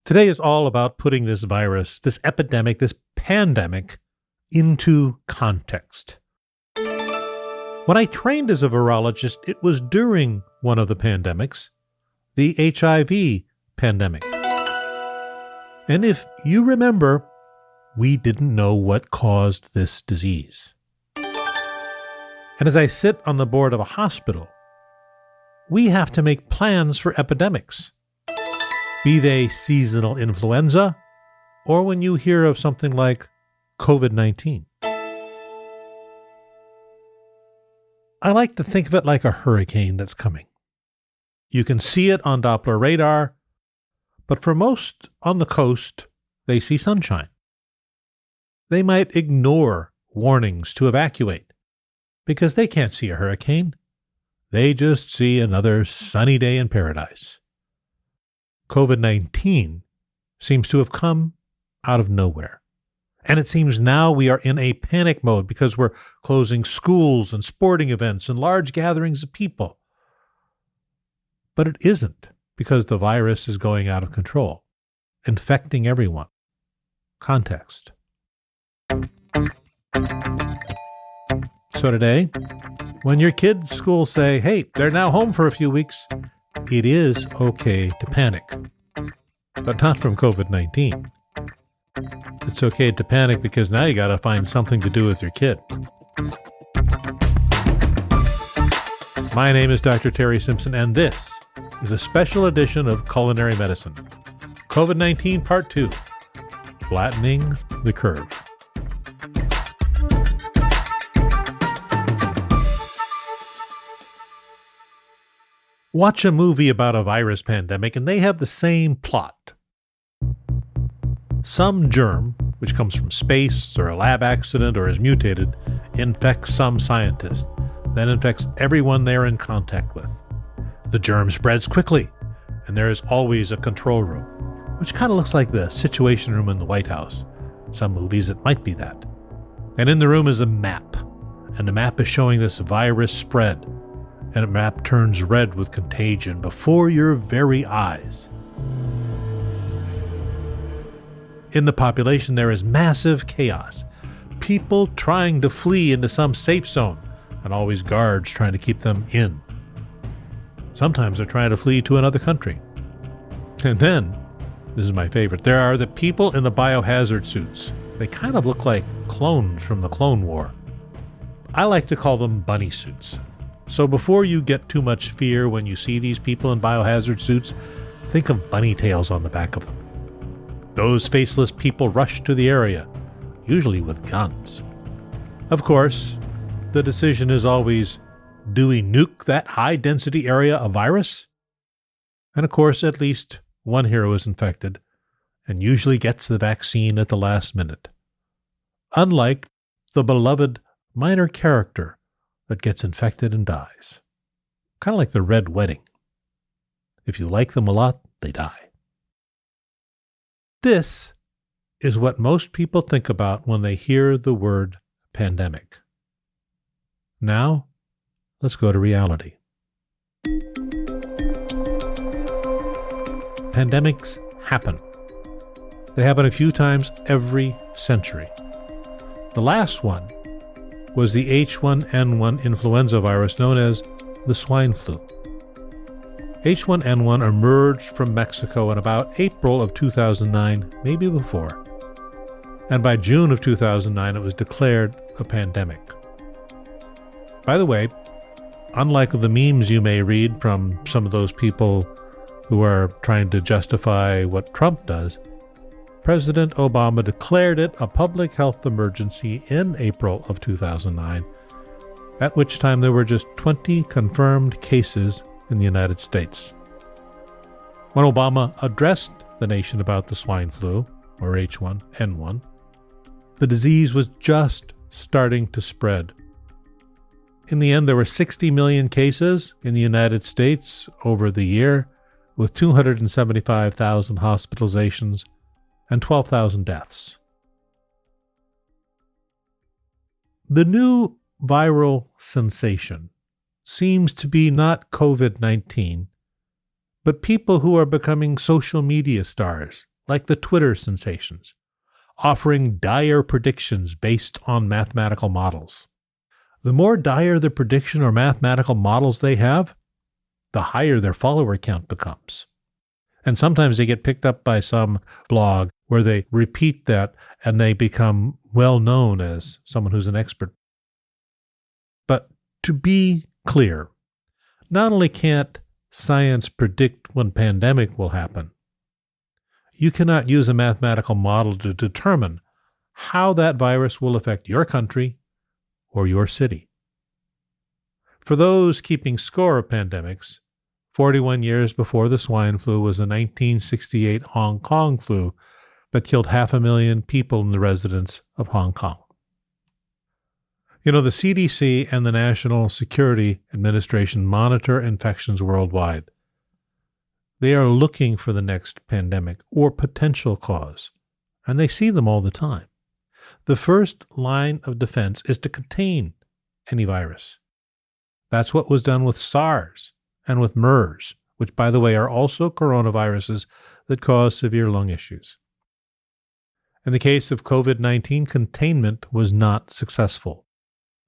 Today is all about putting this virus, this epidemic, this pandemic into context. When I trained as a virologist, it was during one of the pandemics, the HIV pandemic. And if you remember, we didn't know what caused this disease. And as I sit on the board of a hospital, we have to make plans for epidemics, be they seasonal influenza, or when you hear of something like Covid-19. I like to think of it like a hurricane that's coming. You can see it on Doppler radar, but for most on the coast, they see sunshine. They might ignore warnings to evacuate because they can't see a hurricane. They just see another sunny day in paradise. COVID-19 seems to have come out of nowhere. And it seems now we are in a panic mode because we're closing schools and sporting events and large gatherings of people. But it isn't, because the virus is going out of control, infecting everyone. Context. So today, when your kids' schools say, hey, they're now home for a few weeks, it is okay to panic. But not from COVID-19. It's okay to panic because now you got to find something to do with your kid. My name is Dr. Terry Simpson, and this is a special edition of Culinary Medicine. COVID-19 Part 2, Flattening the Curve. Watch a movie about a virus pandemic, and they have the same plot. Some germ, which comes from space or a lab accident or is mutated, infects some scientist, then infects everyone they're in contact with. The germ spreads quickly, and there is always a control room, which kind of looks like the Situation Room in the White House. Some movies it might be that. And in the room is a map, and the map is showing this virus spread, and the map turns red with contagion before your very eyes. In the population, there is massive chaos. People trying to flee into some safe zone, and always guards trying to keep them in. Sometimes they're trying to flee to another country. And then, this is my favorite, there are the people in the biohazard suits. They kind of look like clones from the Clone War. I like to call them bunny suits. So before you get too much fear when you see these people in biohazard suits, think of bunny tails on the back of them. Those faceless people rush to the area, usually with guns. Of course, the decision is always, do we nuke that high-density area of virus? And of course, at least one hero is infected, and usually gets the vaccine at the last minute. Unlike the beloved minor character that gets infected and dies. Kind of like the Red Wedding. If you like them a lot, they die. This is what most people think about when they hear the word pandemic. Now, let's go to reality. Pandemics happen. They happen a few times every century. The last one was the H1N1 influenza virus known as the swine flu. H1N1 emerged from Mexico in about April of 2009, maybe before. And by June of 2009, it was declared a pandemic. By the way, unlike the memes you may read from some of those people who are trying to justify what Trump does, President Obama declared it a public health emergency in April of 2009, at which time there were just 20 confirmed cases in the United States. When Obama addressed the nation about the swine flu, or H1N1, the disease was just starting to spread. In the end, there were 60 million cases in the United States over the year, with 275,000 hospitalizations and 12,000 deaths. The new viral sensation seems to be not COVID-19, but people who are becoming social media stars like the Twitter sensations, offering dire predictions based on mathematical models. The more dire the prediction or mathematical models they have, the higher their follower count becomes. And sometimes they get picked up by some blog where they repeat that and they become well known as someone who's an expert. But to be clear, not only can't science predict when pandemic will happen, you cannot use a mathematical model to determine how that virus will affect your country or your city. For those keeping score of pandemics, 41 years before the swine flu was the 1968 Hong Kong flu that killed 500,000 people in the residents of Hong Kong. You know, the CDC and the National Security Administration monitor infections worldwide. They are looking for the next pandemic or potential cause, and they see them all the time. The first line of defense is to contain any virus. That's what was done with SARS and with MERS, which, by the way, are also coronaviruses that cause severe lung issues. In the case of COVID-19, containment was not successful,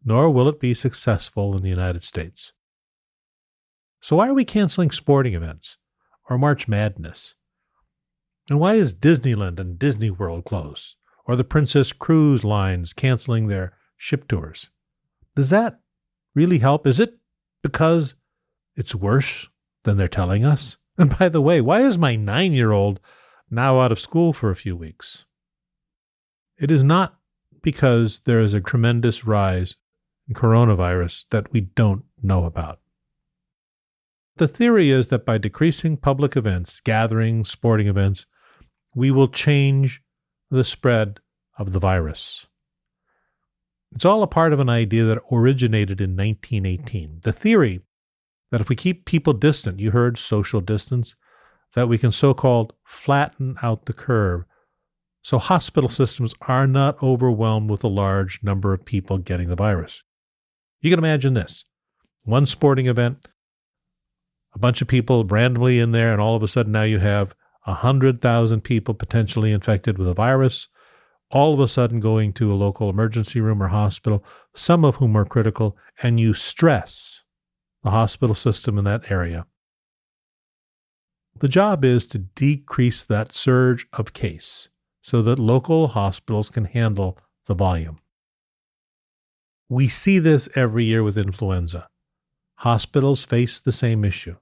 nor will it be successful in the United States. So why are we canceling sporting events or March Madness? And why is Disneyland and Disney World closed, or the Princess Cruise Lines canceling their ship tours? Does that really help? Is it because it's worse than they're telling us? And by the way, why is my 9-year-old now out of school for a few weeks? It is not because there is a tremendous rise in coronavirus that we don't know about. The theory is that by decreasing public events, gatherings, sporting events, we will change the spread of the virus. It's all a part of an idea that originated in 1918. The theory that if we keep people distant, you heard social distance, that we can so-called flatten out the curve so hospital systems are not overwhelmed with a large number of people getting the virus. You can imagine this. One sporting event, a bunch of people randomly in there, and all of a sudden now you have 100,000 people potentially infected with a virus, all of a sudden going to a local emergency room or hospital, some of whom are critical, and you stress the hospital system in that area. The job is to decrease that surge of case so that local hospitals can handle the volume. We see this every year with influenza. Hospitals face the same issue.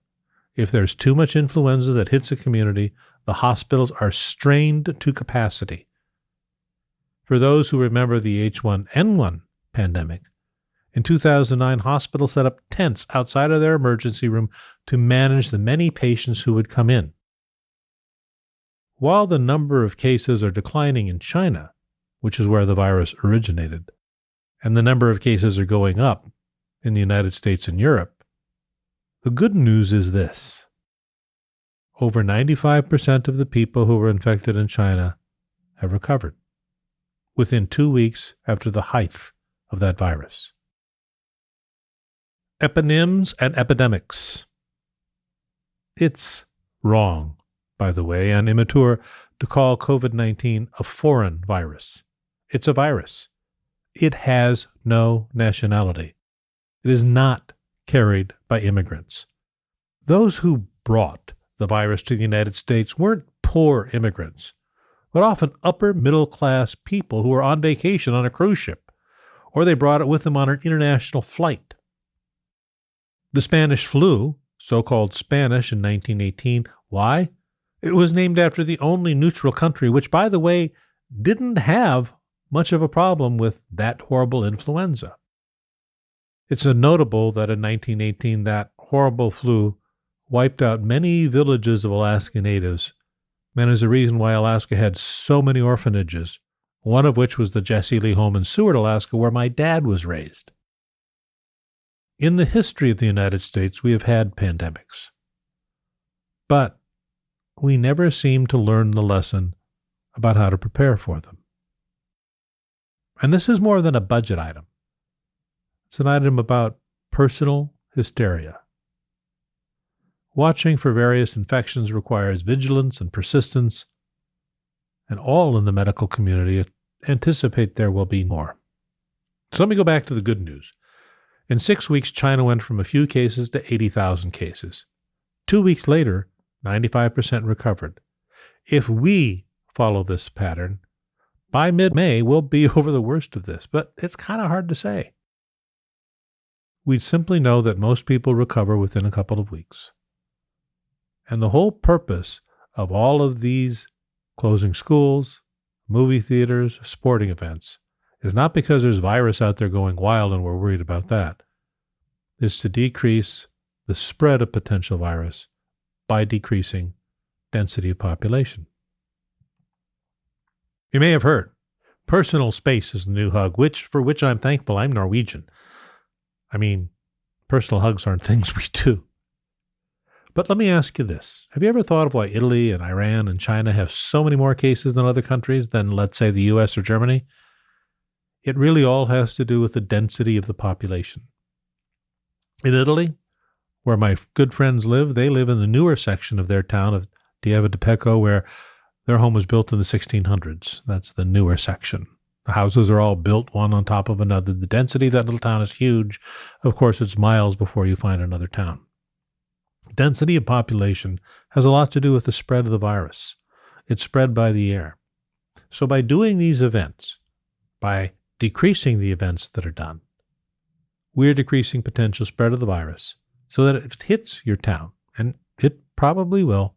If there's too much influenza that hits a community, the hospitals are strained to capacity. For those who remember the H1N1 pandemic, in 2009, hospitals set up tents outside of their emergency room to manage the many patients who would come in. While the number of cases are declining in China, which is where the virus originated, and the number of cases are going up in the United States and Europe, the good news is this. Over 95% of the people who were infected in China have recovered within 2 weeks after the height of that virus. Eponyms and epidemics. It's wrong, by the way, and immature to call COVID-19 a foreign virus. It's a virus. It has no nationality. It is not carried by immigrants. Those who brought the virus to the United States weren't poor immigrants, but often upper middle class people who were on vacation on a cruise ship, or they brought it with them on an international flight. The Spanish flu, so-called Spanish in 1918, why? It was named after the only neutral country, which, by the way, didn't have much of a problem with that horrible influenza. It's notable that in 1918, that horrible flu wiped out many villages of Alaska natives, and is the reason why Alaska had so many orphanages, one of which was the Jesse Lee home in Seward, Alaska, where my dad was raised. In the history of the United States, we have had pandemics, but we never seem to learn the lesson about how to prepare for them. And this is more than a budget item. It's an item about personal hysteria. Watching for various infections requires vigilance and persistence, and all in the medical community anticipate there will be more. So let me go back to the good news. In 6 weeks, China went from a few cases to 80,000 cases. 2 weeks later, 95% recovered. If we follow this pattern, by mid-May, we'll be over the worst of this, but it's kind of hard to say. We simply know that most people recover within a couple of weeks. And the whole purpose of all of these closing schools, movie theaters, sporting events is not because there's virus out there going wild and we're worried about that. It's to decrease the spread of potential virus by decreasing density of population. You may have heard, personal space is the new hug, for which I'm thankful. I'm Norwegian. I mean, personal hugs aren't things we do. But let me ask you this. Have you ever thought of why Italy and Iran and China have so many more cases than other countries than, let's say, the US or Germany? It really all has to do with the density of the population. In Italy, where my good friends live, they live in the newer section of their town of Dieva di Pecco, where their home was built in the 1600s. That's the newer section. The houses are all built one on top of another. The density of that little town is huge. Of course, it's miles before you find another town. Density of population has a lot to do with the spread of the virus. It's spread by the air. So by doing these events, by decreasing the events that are done, we're decreasing potential spread of the virus so that if it hits your town, and it probably will,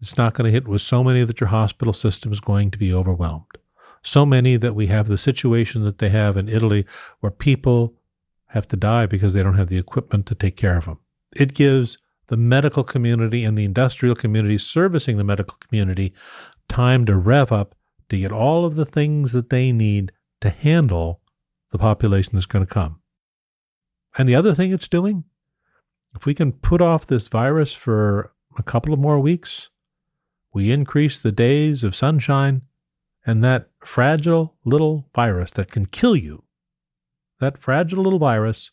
it's not going to hit with so many that your hospital system is going to be overwhelmed. So many that we have the situation that they have in Italy where people have to die because they don't have the equipment to take care of them. It gives the medical community and the industrial community servicing the medical community time to rev up to get all of the things that they need to handle the population that's going to come. And the other thing it's doing, if we can put off this virus for a couple of more weeks, we increase the days of sunshine, and that fragile little virus that can kill you, that fragile little virus,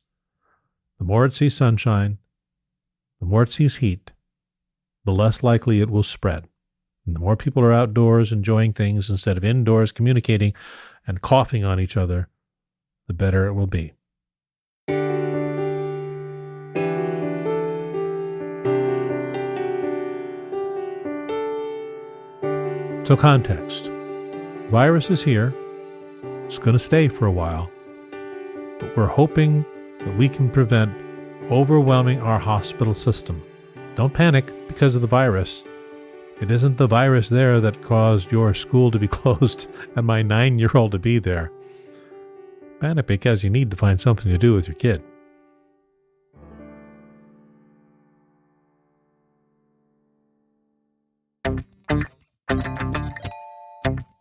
the more it sees sunshine, the more it sees heat, the less likely it will spread. And the more people are outdoors enjoying things instead of indoors communicating and coughing on each other, the better it will be. So context. The virus is here. It's going to stay for a while. But we're hoping that we can prevent overwhelming our hospital system. Don't panic because of the virus. It isn't the virus there that caused your school to be closed and my 9-year-old to be there. Panic because you need to find something to do with your kid.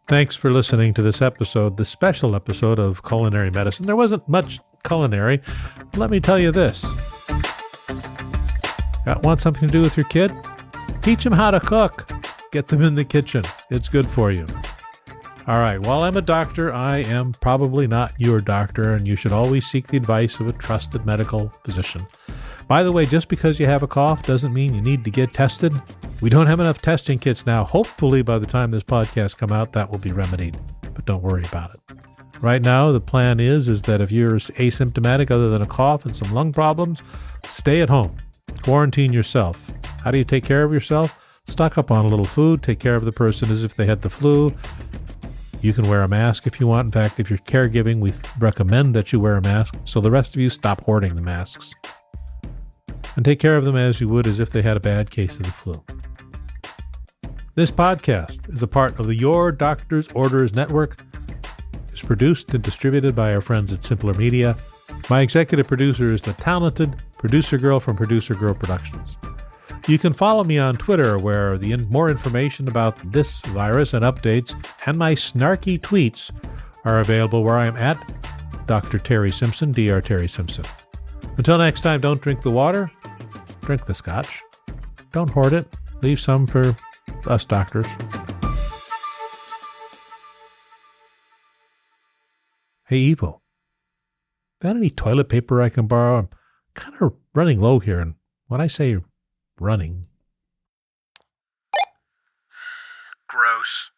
Thanks for listening to this episode, the special episode of Culinary Medicine. There wasn't much culinary. Let me tell you this. Want something to do with your kid? Teach them how to cook. Get them in the kitchen. It's good for you. All right, while I'm a doctor, I am probably not your doctor, and you should always seek the advice of a trusted medical physician. By the way, just because you have a cough doesn't mean you need to get tested. We don't have enough testing kits now. Hopefully, by the time this podcast comes out, that will be remedied, but don't worry about it. Right now, the plan is that if you're asymptomatic other than a cough and some lung problems, stay at home. Quarantine yourself. How do you take care of yourself? Stock up on a little food. Take care of the person as if they had the flu. You can wear a mask if you want. In fact, if you're caregiving, we recommend that you wear a mask. So the rest of you, stop hoarding the masks. And take care of them as you would as if they had a bad case of the flu. This podcast is a part of the Your Doctor's Orders Network. It's produced and distributed by our friends at Simpler Media. My executive producer is the talented producer girl from Producer Girl Productions. You can follow me on Twitter, where more information about this virus and updates and my snarky tweets are available, where I am at Dr. Terry Simpson, Dr. Terry Simpson. Until next time, don't drink the water, drink the scotch. Don't hoard it. Leave some for us doctors. Hey, Evo, got any toilet paper I can borrow? I'm kind of running low here, and when I say running, Gross.